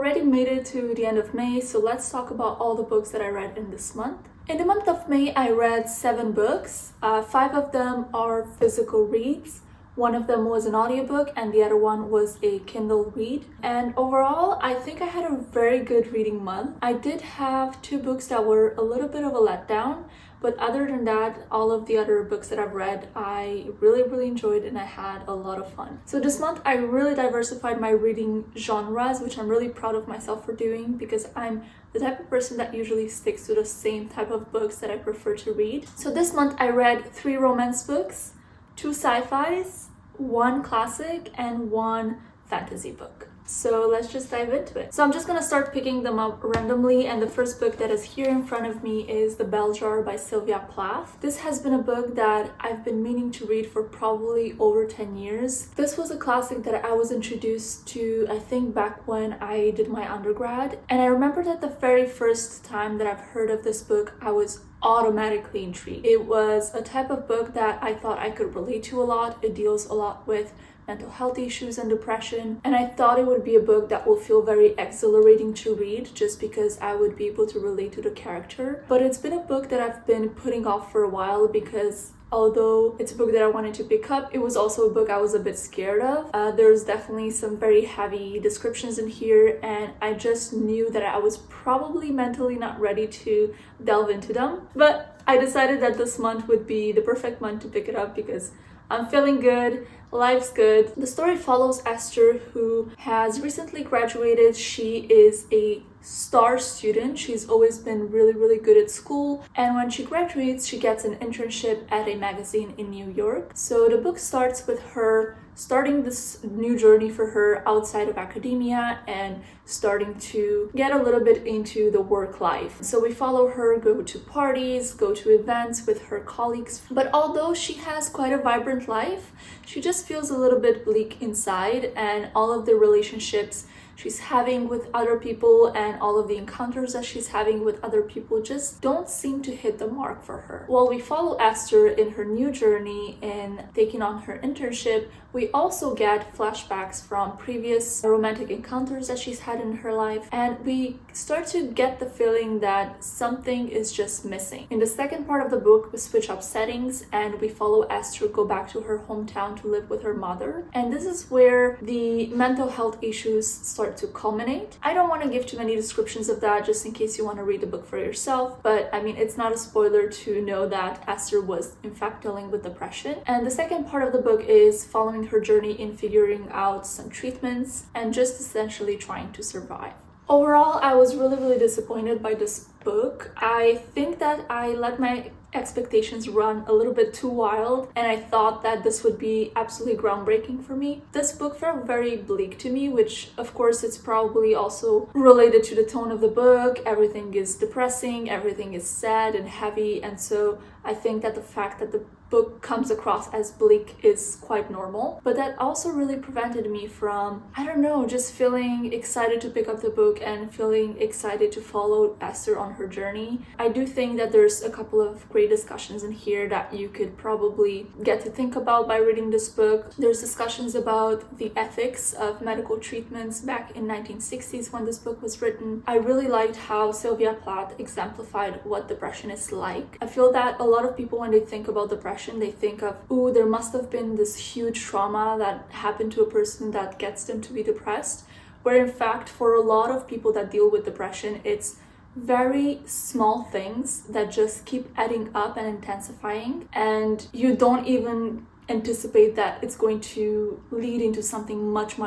already made it to the end of May, so let's talk about all the books that I read in this month. In the month of May, I read 7 books. 5 of them are physical reads. One of them was an audiobook and the other one was a Kindle read. And overall, I think I had a very good reading month. I did have 2 books that were a little bit of a letdown, but other than that, all of the other books that I've read, I really enjoyed and I had a lot of fun. So this month, I really diversified my reading genres, which I'm really proud of myself for doing because I'm the type of person that usually sticks to the same type of books that I prefer to read. So this month, I read 3 romance books, 2 sci-fis, 1 classic, and 1 fantasy book. So let's just dive into it. So I'm just gonna start picking them up randomly, and the first book that is here in front of me is The Bell Jar by Sylvia Plath. This has been a book that I've been meaning to read for probably over 10 years. This was a classic that I was introduced to, I think, back when I did my undergrad. And I remember that the very first time that I've heard of this book, I was automatically intrigued. It was a type of book that I thought I could relate to a lot. It deals a lot with mental health issues and depression, and I thought it would be a book that will feel very exhilarating to read just because I would be able to relate to the character. But it's been a book that I've been putting off for a while because although it's a book that I wanted to pick up, it was also a book I was a bit scared of. There's definitely some very heavy descriptions in here, and I just knew that I was probably mentally not ready to delve into them. But I decided that this month would be the perfect month to pick it up because I'm feeling good, life's good. The story follows Esther, who has recently graduated. She is a star student. She's always been really good at school, and when she graduates, she gets an internship at a magazine in New York. So the book starts with her starting this new journey for her outside of academia and starting to get a little bit into the work life. So we follow her go to parties, go to events with her colleagues. But although she has quite a vibrant life, she just feels a little bit bleak inside, and all of the relationships she's having with other people and all of the encounters that she's having with other people just don't seem to hit the mark for her. While we follow Esther in her new journey in taking on her internship, we also get flashbacks from previous romantic encounters that she's had in her life, and we start to get the feeling that something is just missing. In the second part of the book, we switch up settings and we follow Esther go back to her hometown to live with her mother, and this is where the mental health issues start to culminate. I don't want to give too many descriptions of that just in case you want to read the book for yourself, but I mean, it's not a spoiler to know that Esther was in fact dealing with depression. And the second part of the book is following her journey in figuring out some treatments and just essentially trying to survive. Overall, I was really disappointed by this book. I think that I let my expectations run a little bit too wild, and I thought that this would be absolutely groundbreaking for me. This book felt very bleak to me, which of course it's probably also related to the tone of the book. Everything is depressing, everything is sad and heavy, and so I think that the fact that the book comes across as bleak is quite normal, but that also really prevented me from, I don't know, just feeling excited to pick up the book and feeling excited to follow Esther on her journey. I do think that there's a couple of great discussions in here that you could probably get to think about by reading this book. There's discussions about the ethics of medical treatments back in 1960s when this book was written. I really liked how Sylvia Plath exemplified what depression is like. I feel that a lot of people, when they think about depression, they think of, ooh, there must have been this huge trauma that happened to a person that gets them to be depressed, where in fact for a lot of people that deal with depression, it's very small things that just keep adding up and intensifying, and you don't even anticipate that it's going to lead into something much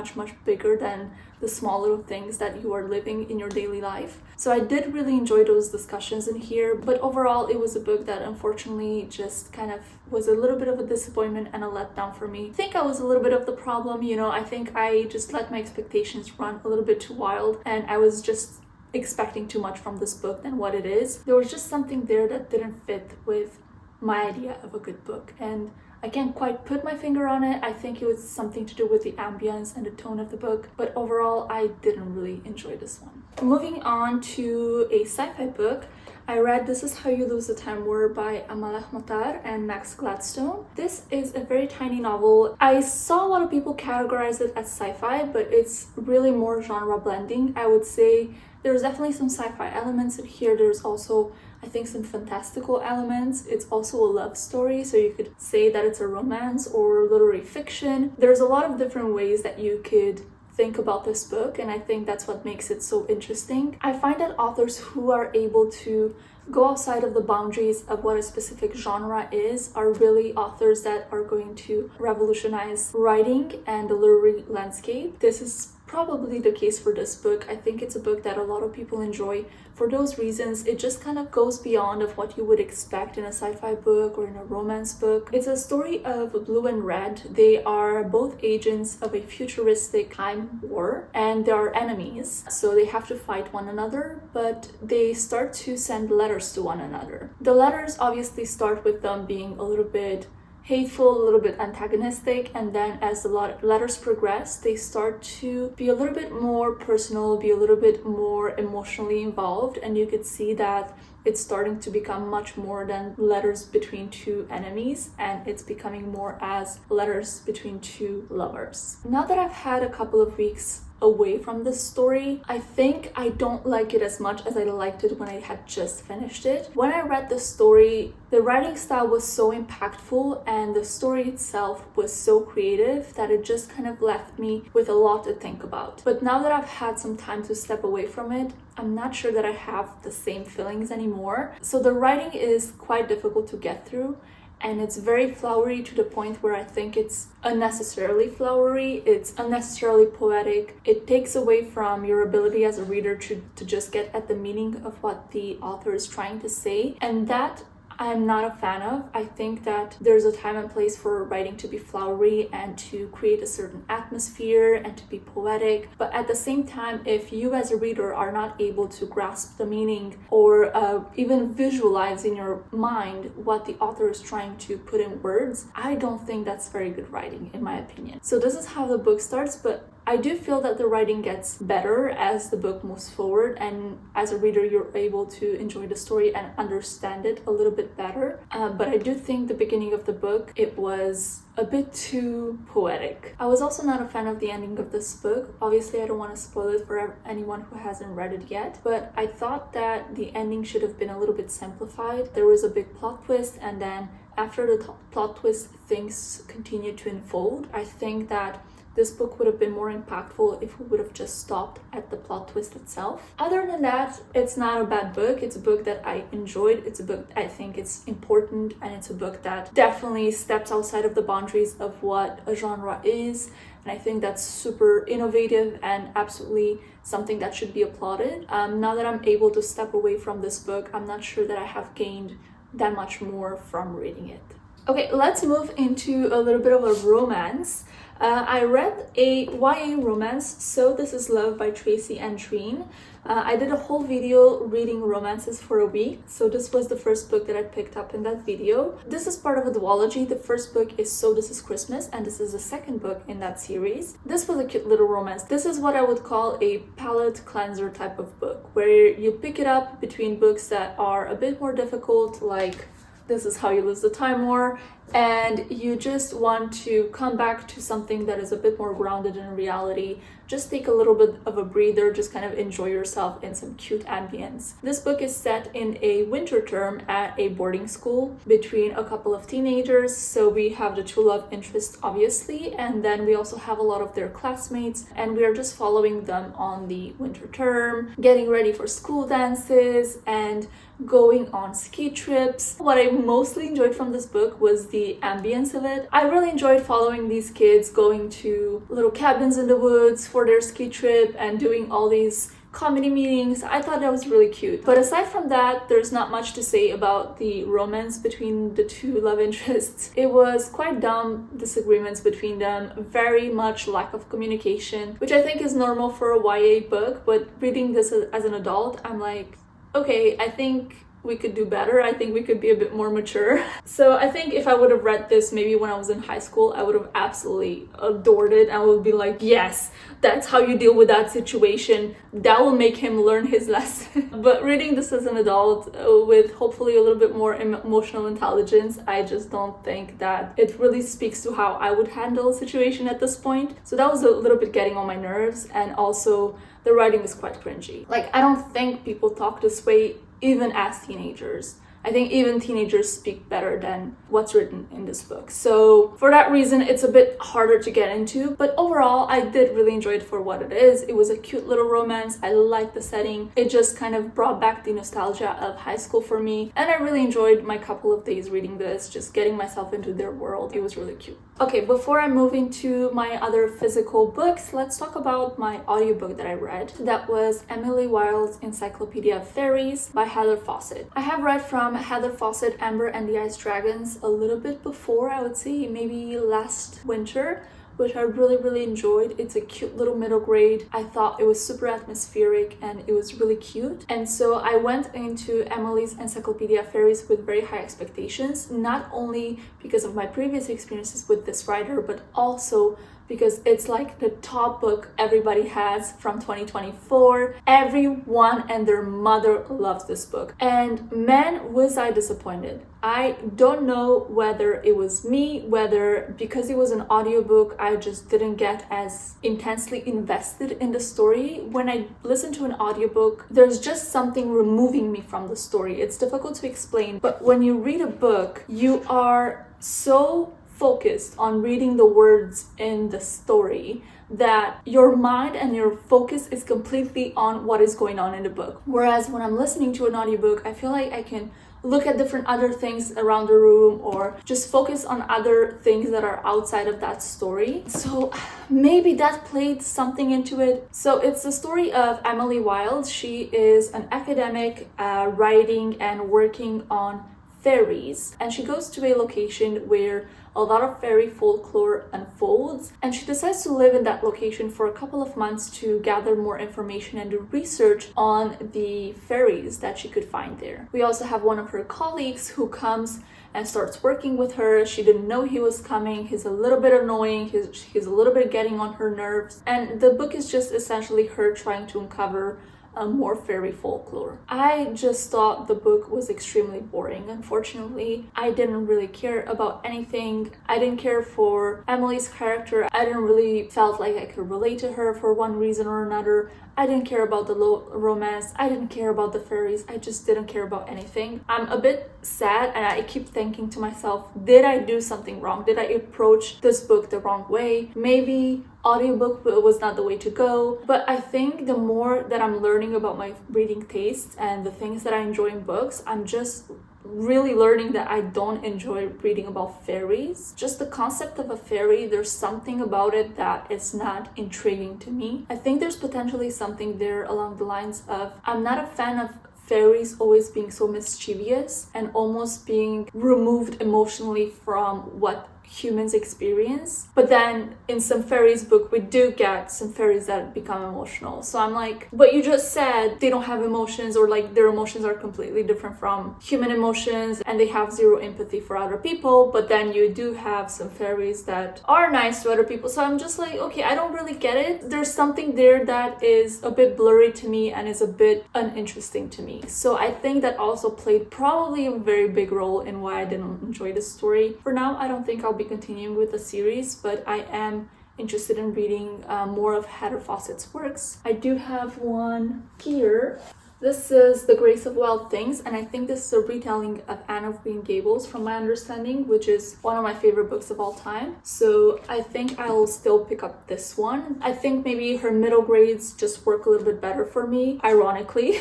bigger than the small little things that you are living in your daily life. So I did really enjoy those discussions in here, but overall it was a book that unfortunately just kind of was a little bit of a disappointment and a letdown for me. I think I was a little bit of the problem, I think I just let my expectations run a little bit too wild, and I was just expecting too much from this book than what it is. There was just something there that didn't fit with my idea of a good book, and I can't quite put my finger on it. I think it was something to do with the ambience and the tone of the book, but overall I didn't really enjoy this one. Moving on to a sci-fi book, I read This Is How You Lose the Time War by El-Mohtar and Max Gladstone. This is a very tiny novel. I saw a lot of people categorize it as sci-fi, but it's really more genre blending. I would say there's definitely some sci-fi elements in here. There's also, I think, some fantastical elements. It's also a love story, so you could say that it's a romance or literary fiction. There's a lot of different ways that you could think about this book, and I think that's what makes it so interesting. I find that authors who are able to go outside of the boundaries of what a specific genre is are really authors that are going to revolutionize writing and the literary landscape. This is probably the case for this book. I think it's a book that a lot of people enjoy for those reasons. It just kind of goes beyond of what you would expect in a sci-fi book or in a romance book. It's a story of Blue and Red. They are both agents of a futuristic time war and they are enemies, so they have to fight one another, but they start to send letters to one another. The letters obviously start with them being a little bit hateful, a little bit antagonistic, and then as the letters progress, they start to be a little bit more personal, be a little bit more emotionally involved, and you could see that it's starting to become much more than letters between two enemies, and it's becoming more as letters between two lovers. Now that I've had a couple of weeks away from this story, I think I don't like it as much as I liked it when I had just finished it. When I read the story, the writing style was so impactful and the story itself was so creative that it just kind of left me with a lot to think about. But now that I've had some time to step away from it, I'm not sure that I have the same feelings anymore. So the writing is quite difficult to get through, and it's very flowery to the point where I think it's unnecessarily flowery, it's unnecessarily poetic. It takes away from your ability as a reader to just get at the meaning of what the author is trying to say, and that I'm not a fan of. I think that there's a time and place for writing to be flowery and to create a certain atmosphere and to be poetic. But at the same time, if you as a reader are not able to grasp the meaning or even visualize in your mind what the author is trying to put in words, I don't think that's very good writing, in my opinion. So this is how the book starts, but I do feel that the writing gets better as the book moves forward, and as a reader you're able to enjoy the story and understand it a little bit better. But I do think the beginning of the book, it was a bit too poetic. I was also not a fan of the ending of this book. Obviously I don't want to spoil it for anyone who hasn't read it yet, but I thought that the ending should have been a little bit simplified. There was a big plot twist, and then after the plot twist things continued to unfold. I think that this book would have been more impactful if we would have just stopped at the plot twist itself. Other than that, it's not a bad book. It's a book that I enjoyed. It's a book I think it's important, and it's a book that definitely steps outside of the boundaries of what a genre is. And I think that's super innovative and absolutely something that should be applauded. Now that I'm able to step away from this book, I'm not sure that I have gained that much more from reading it. Okay, let's move into a little bit of a romance. I read a YA romance, So This Is Love by Tracy and Andreen. I did a whole video reading romances for a week, so this was the first book that I picked up in that video. This is part of a duology. The first book is So This Is Christmas, and this is the second book in that series. This was a cute little romance. This is what I would call a palate cleanser type of book, where you pick it up between books that are a bit more difficult, like This Is How You Lose the Time War, and you just want to come back to something that is a bit more grounded in reality. Just take a little bit of a breather, just kind of enjoy yourself in some cute ambience. This book is set in a winter term at a boarding school between a couple of teenagers. So we have the true love interest, obviously, and then we also have a lot of their classmates, and we are just following them on the winter term, getting ready for school dances and going on ski trips. What I mostly enjoyed from this book was the ambience of it. I really enjoyed following these kids going to little cabins in the woods for their ski trip and doing all these comedy meetings. I thought that was really cute. But aside from that, there's not much to say about the romance between the two love interests. It was quite dumb disagreements between them, very much lack of communication, which I think is normal for a YA book, but reading this as an adult, I'm like, okay, I think we could do better. I think we could be a bit more mature. So I think if I would have read this maybe when I was in high school, I would have absolutely adored it. I would be like, yes, that's how you deal with that situation. That will make him learn his lesson. But reading this as an adult with hopefully a little bit more emotional intelligence, I just don't think that it really speaks to how I would handle a situation at this point. So that was a little bit getting on my nerves, and also the writing is quite cringy. Like, I don't think people talk this way even as teenagers. I think even teenagers speak better than what's written in this book. So for that reason, it's a bit harder to get into. But overall, I did really enjoy it for what it is. It was a cute little romance. I liked the setting. It just kind of brought back the nostalgia of high school for me. And I really enjoyed my couple of days reading this, just getting myself into their world. It was really cute. Okay, before I move into my other physical books, let's talk about my audiobook that I read. That was Emily Wilde's Encyclopaedia of Faeries by Heather Fawcett. I have read from Heather Fawcett, Amber and the Ice Dragons a little bit before, I would say maybe last winter, which I really enjoyed. It's a cute little middle grade. I thought it was super atmospheric and it was really cute. And so I went into Emily's Encyclopaedia of Faeries with very high expectations, not only because of my previous experiences with this writer, but also because it's like the top book everybody has from 2024. Everyone and their mother loves this book. And man, was I disappointed. I don't know whether it was me, whether because it was an audiobook, I just didn't get as intensely invested in the story. When I listen to an audiobook, there's just something removing me from the story. It's difficult to explain, but when you read a book, you are so focused on reading the words in the story that your mind and your focus is completely on what is going on in the book. Whereas when I'm listening to an audiobook, I feel like I can look at different other things around the room or just focus on other things that are outside of that story. So maybe that played something into it. So it's the story of Emily Wilde. She is an academic writing and working on fairies, and she goes to a location where a lot of fairy folklore unfolds, and she decides to live in that location for a couple of months to gather more information and do research on the fairies that she could find there. We also have one of her colleagues who comes and starts working with her. She didn't know he was coming. He's a little bit annoying. He's a little bit getting on her nerves, and the book is just essentially her trying to uncover more fairy folklore. I just thought the book was extremely boring. Unfortunately, I didn't really care about anything. I didn't care for Emily's character. I didn't really felt like I could relate to her for one reason or another. I didn't care about the romance. I didn't care about the fairies. I just didn't care about anything. I'm a bit sad, and I keep thinking to myself, did I do something wrong? Did I approach this book the wrong way? Maybe audiobook was not the way to go. But I think the more that I'm learning about my reading tastes and the things that I enjoy in books, I'm just really learning that I don't enjoy reading about fairies. Just the concept of a fairy, there's something about it that is not intriguing to me. I think there's potentially something there along the lines of, I'm not a fan of fairies always being so mischievous and almost being removed emotionally from what humans experience. But then in some fairies book, we do get some fairies that become emotional. So I'm like, but you just said they don't have emotions, or like their emotions are completely different from human emotions and they have zero empathy for other people. But then you do have some fairies that are nice to other people. So I'm just like, okay, I don't really get it. There's something there that is a bit blurry to me and is a bit uninteresting to me. So I think that also played probably a very big role in why I didn't enjoy the story. For now, I don't think I'll be continuing with the series, but I am interested in reading more of Heather Fawcett's works. I do have one here. This is The Grace of Wild Things, and I think this is a retelling of Anne of Green Gables from my understanding, which is one of my favorite books of all time. So I think I'll still pick up this one. I think maybe her middle grades just work a little bit better for me, ironically,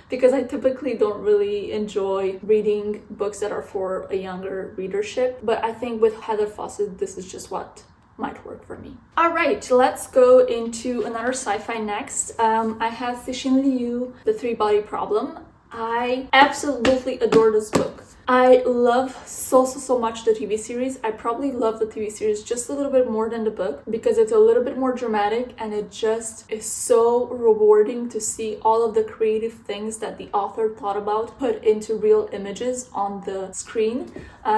because I typically don't really enjoy reading books that are for a younger readership. But I think with Heather Fawcett, this is just what might work for me. All right, let's go into another sci-fi next. I have Cixin Liu, The Three-Body Problem. I absolutely adore this book. I love so much the TV series. I probably love the TV series just a little bit more than the book because it's a little bit more dramatic, and it just is so rewarding to see all of the creative things that the author thought about put into real images on the screen.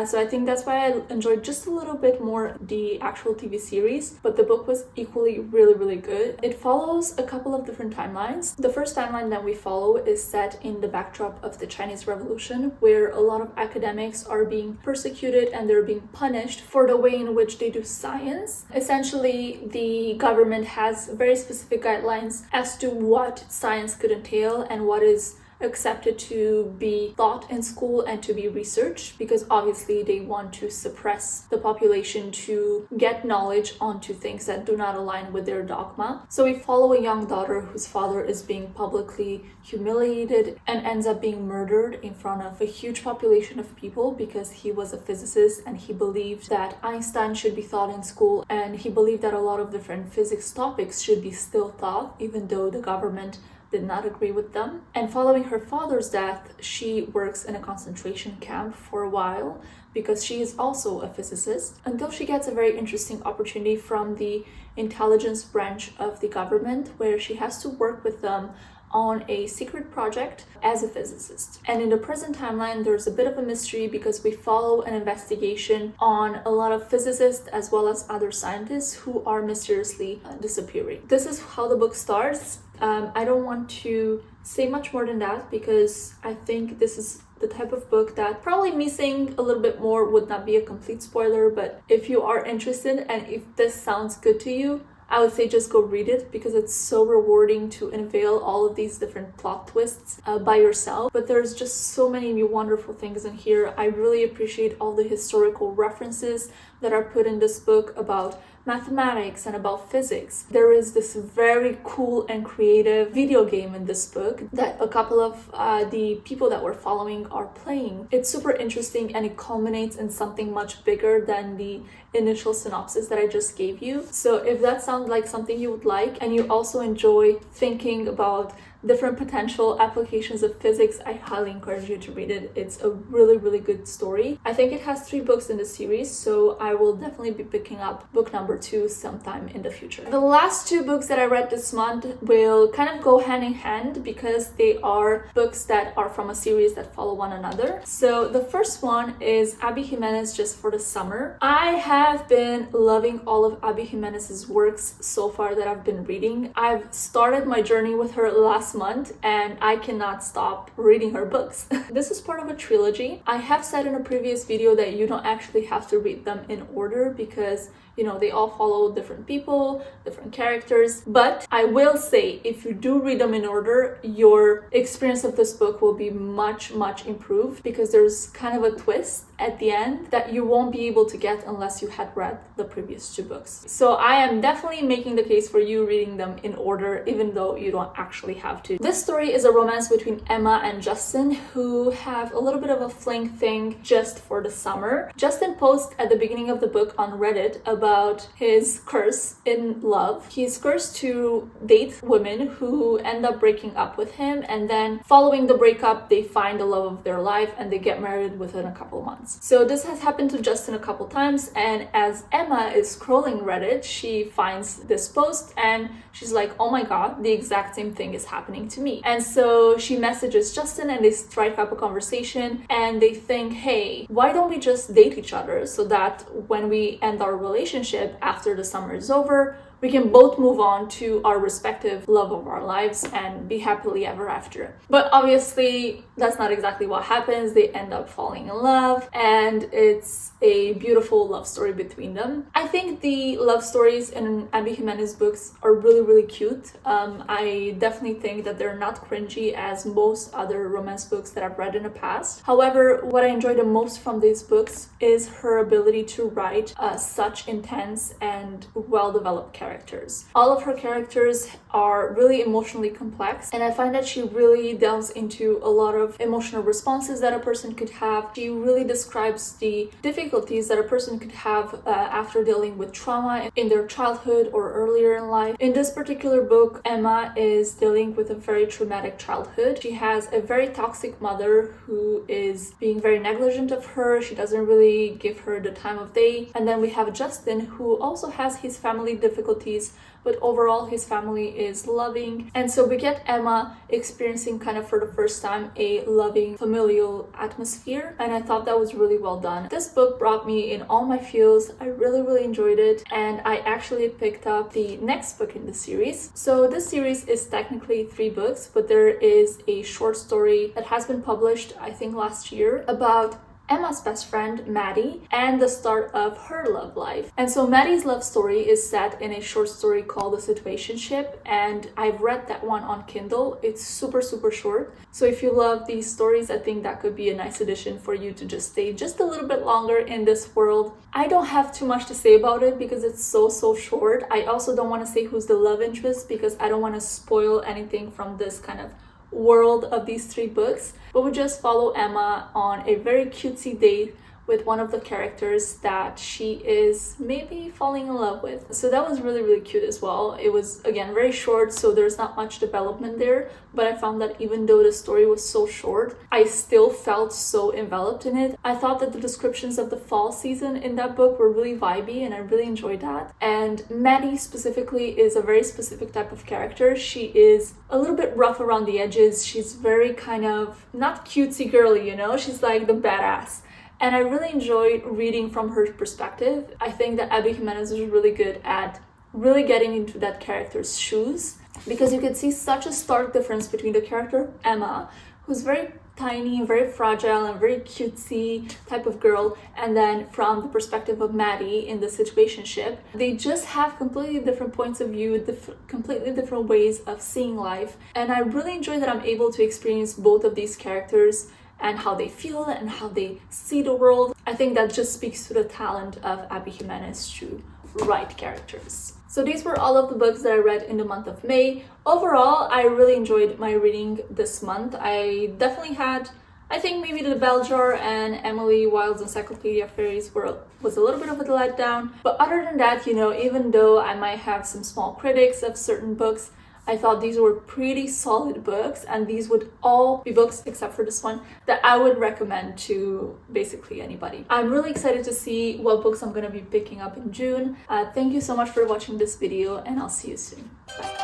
So I think that's why I enjoyed just a little bit more the actual TV series, but the book was equally really good. It follows a couple of different timelines. The first timeline that we follow is set in the backdrop of the Chinese Revolution, where a lot of academics are being persecuted and they're being punished for the way in which they do science. Essentially, the government has very specific guidelines as to what science could entail and what is accepted to be taught in school and to be researched, because obviously they want to suppress the population to get knowledge onto things that do not align with their dogma. So we follow a young daughter whose father is being publicly humiliated and ends up being murdered in front of a huge population of people because he was a physicist and he believed that Einstein should be taught in school, and he believed that a lot of different physics topics should be still taught even though the government did not agree with them. And following her father's death, she works in a concentration camp for a while because she is also a physicist, until she gets a very interesting opportunity from the intelligence branch of the government, where she has to work with them on a secret project as a physicist. And in the present timeline, there's a bit of a mystery because we follow an investigation on a lot of physicists as well as other scientists who are mysteriously disappearing. This is how the book starts. I don't want to say much more than that because I think this is the type of book that probably me saying a little bit more would not be a complete spoiler, but if you are interested and if this sounds good to you, I would say just go read it because it's so rewarding to unveil all of these different plot twists by yourself. But there's just so many wonderful things in here. I really appreciate all the historical references that are put in this book about mathematics and about physics. There is this very cool and creative video game in this book that a couple of the people that we're following are playing. It's super interesting and it culminates in something much bigger than the initial synopsis that I just gave you. So if that sounds like something you would like and you also enjoy thinking about different potential applications of physics, I highly encourage you to read it. It's a really good story. I think it has 3 books in the series, so I will definitely be picking up book number 2 sometime in the future. The last 2 books that I read this month will kind of go hand in hand because they are books that are from a series that follow one another. So the first one is Abby Jimenez, Just for the Summer. I have been loving all of Abby Jimenez's works so far that I've been reading. I've started my journey with her last month and I cannot stop reading her books. This is part of a trilogy. I have said in a previous video that you don't actually have to read them in order because you know, they all follow different people, different characters. But I will say, if you do read them in order, your experience of this book will be much improved because there's kind of a twist at the end that you won't be able to get unless you had read the previous 2 books. So I am definitely making the case for you reading them in order, even though you don't actually have to. This story is a romance between Emma and Justin, who have a little bit of a fling thing just for the summer. Justin posts at the beginning of the book on Reddit about his curse in love. He's cursed to date women who end up breaking up with him, and then following the breakup, they find the love of their life and they get married within a couple months. So this has happened to Justin a couple times, and as Emma is scrolling Reddit, she finds this post and she's like, oh my god, the exact same thing is happening to me. And so she messages Justin and they strike up a conversation and they think, hey, why don't we just date each other so that when we end our relationship after the summer is over, we can both move on to our respective love of our lives and be happily ever after. But obviously, that's not exactly what happens. They end up falling in love, and it's a beautiful love story between them. I think the love stories in Abby Jimenez books are really cute. I definitely think that they're not cringy as most other romance books that I've read in the past. However, what I enjoy the most from these books is her ability to write such intense and well-developed characters. characters. All of her characters are really emotionally complex, and I find that she really delves into a lot of emotional responses that a person could have. She really describes the difficulties that a person could have after dealing with trauma in their childhood or earlier in life. In this particular book, Emma is dealing with a very traumatic childhood. She has a very toxic mother who is being very negligent of her. She doesn't really give her the time of day. And then we have Justin, who also has his family difficulties, but overall his family is loving. And so we get Emma experiencing kind of for the first time a loving familial atmosphere, and I thought that was really well done. This book brought me in all my feels. I really enjoyed it, and I actually picked up the next book in the series. So this series is technically 3 books, but there is a short story that has been published, I think last year, about Emma's best friend, Maddie, and the start of her love life. And so Maddie's love story is set in a short story called The Situationship, and I've read that one on Kindle. It's super short. So if you love these stories, I think that could be a nice addition for you to just stay just a little bit longer in this world. I don't have too much to say about it because it's so short. I also don't want to say who's the love interest because I don't want to spoil anything from this kind of world of these 3 books, but we just follow Emma on a very cutesy date with one of the characters that she is maybe falling in love with. So that was really cute as well. It was, again, very short, so there's not much development there, but I found that even though the story was so short, I still felt so enveloped in it. I thought that the descriptions of the fall season in that book were really vibey, and I really enjoyed that. And Maddie specifically is a very specific type of character. She is a little bit rough around the edges. She's very kind of not cutesy girly, you know? She's like the badass. And I really enjoyed reading from her perspective. I think that Abby Jimenez is really good at really getting into that character's shoes, because you could see such a stark difference between the character Emma, who's very tiny, very fragile, and very cutesy type of girl, and then from the perspective of Maddie in The Situationship. They just have completely different points of view, completely different ways of seeing life, and I really enjoy that I'm able to experience both of these characters and how they feel and how they see the world. I think that just speaks to the talent of Abby Jimenez to write characters. So these were all of the books that I read in the month of May. Overall, I really enjoyed my reading this month. I definitely had, I think maybe the Bell Jar and Emily Wilde's Encyclopaedia Faeries was a little bit of a letdown. But other than that, you know, even though I might have some small critics of certain books, I thought these were pretty solid books, and these would all be books, except for this one, that I would recommend to basically anybody. I'm really excited to see what books I'm going to be picking up in June. Thank you so much for watching this video, and I'll see you soon. Bye.